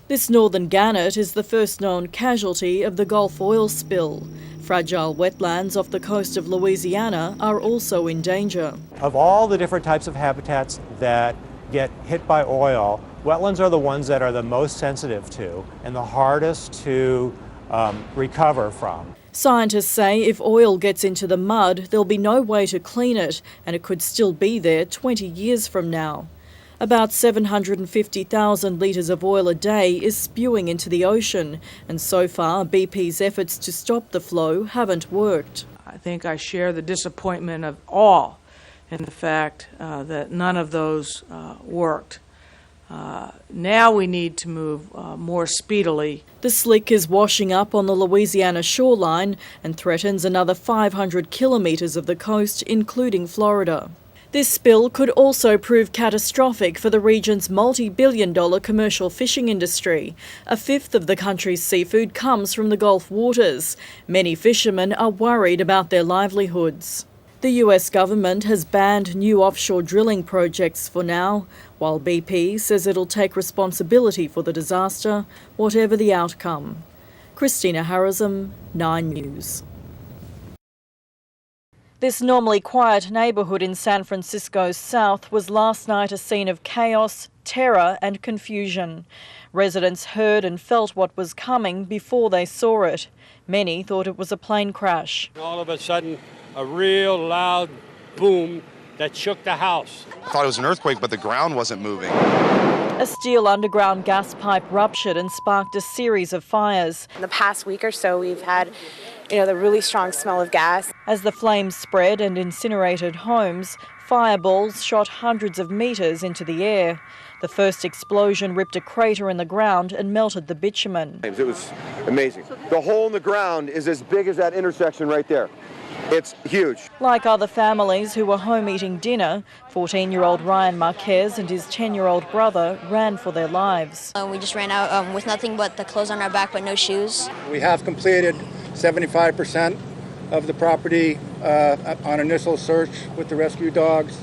This northern gannet is the first known casualty of the Gulf oil spill. Fragile wetlands off the coast of Louisiana are also in danger. Of all the different types of habitats that get hit by oil, wetlands are the ones that are the most sensitive to and the hardest to recover from. Scientists say if oil gets into the mud, there'll be no way to clean it, and it could still be there 20 years from now. About 750,000 litres of oil a day is spewing into the ocean, and so far BP's efforts to stop the flow haven't worked. I think I share the disappointment of all in the fact that none of those worked. Now we need to move more speedily. The slick is washing up on the Louisiana shoreline and threatens another 500 kilometres of the coast, including Florida. This spill could also prove catastrophic for the region's multi-billion-dollar commercial fishing industry. A fifth of the country's seafood comes from the Gulf waters. Many fishermen are worried about their livelihoods. The US government has banned new offshore drilling projects for now, while BP says it'll take responsibility for the disaster, whatever the outcome. Christina Harrison, 9 News. This normally quiet neighbourhood in San Francisco's south was last night a scene of chaos, terror and confusion. Residents heard and felt what was coming before they saw it. Many thought it was a plane crash. All of a sudden, a real loud boom that shook the house. I thought it was an earthquake, but the ground wasn't moving. A steel underground gas pipe ruptured and sparked a series of fires. In the past week or so, we've had the really strong smell of gas. As the flames spread and incinerated homes, fireballs shot hundreds of metres into the air. The first explosion ripped a crater in the ground and melted the bitumen. It was amazing. The hole in the ground is as big as that intersection right there. It's huge. Like other families who were home eating dinner, 14-year-old Ryan Marquez and his 10-year-old brother ran for their lives. We just ran out with nothing but the clothes on our back, but no shoes. We have completed 75% of the property on initial search with the rescue dogs.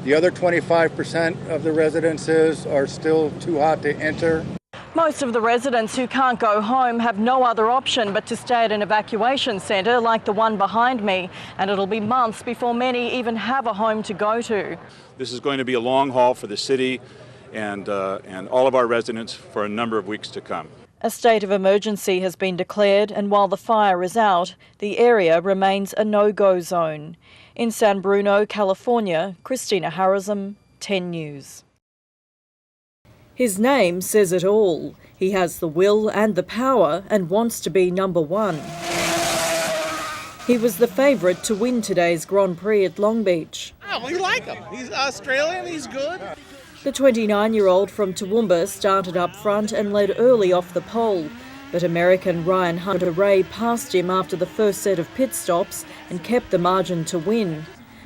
The other 25% of the residences are still too hot to enter. Most of the residents who can't go home have no other option but to stay at an evacuation centre like the one behind me, and it'll be months before many even have a home to go to. This is going to be a long haul for the city and all of our residents for a number of weeks to come. A state of emergency has been declared, and while the fire is out, the area remains a no-go zone. In San Bruno, California, Christina Harrison, 10 News. His name says it all. He has the will and the power and wants to be number one. He was the favourite to win today's Grand Prix at Long Beach. Oh, we like him. He's Australian, he's good. The 29-year-old from Toowoomba started up front and led early off the pole, but American Ryan Hunter-Reay passed him after the first set of pit stops and kept the margin to win.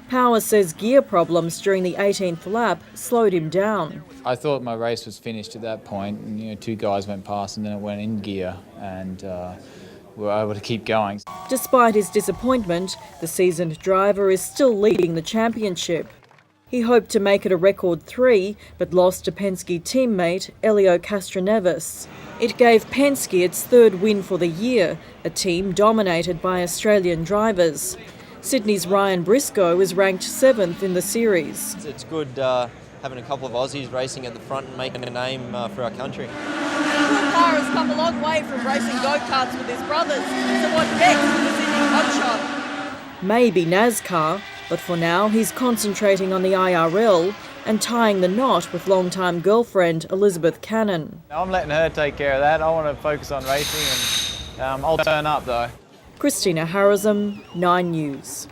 Power says gear problems during the 18th lap slowed him down. I thought my race was finished at that point, and two guys went past and then it went in gear, and we were able to keep going. Despite his disappointment, the seasoned driver is still leading the championship. He hoped to make it a record 3, but lost to Penske teammate Elio Castroneves. It gave Penske its third win for the year, a team dominated by Australian drivers. Sydney's Ryan Briscoe is ranked 7th in the series. It's good having a couple of Aussies racing at the front and making a name for our country. Your car has come a long way from racing go-karts with his brothers, so what next for the Sydney hotshot? Maybe NASCAR, but for now he's concentrating on the IRL and tying the knot with longtime girlfriend Elizabeth Cannon. I'm letting her take care of that. I want to focus on racing, and I'll turn up though. Christina Harrison, 9 News.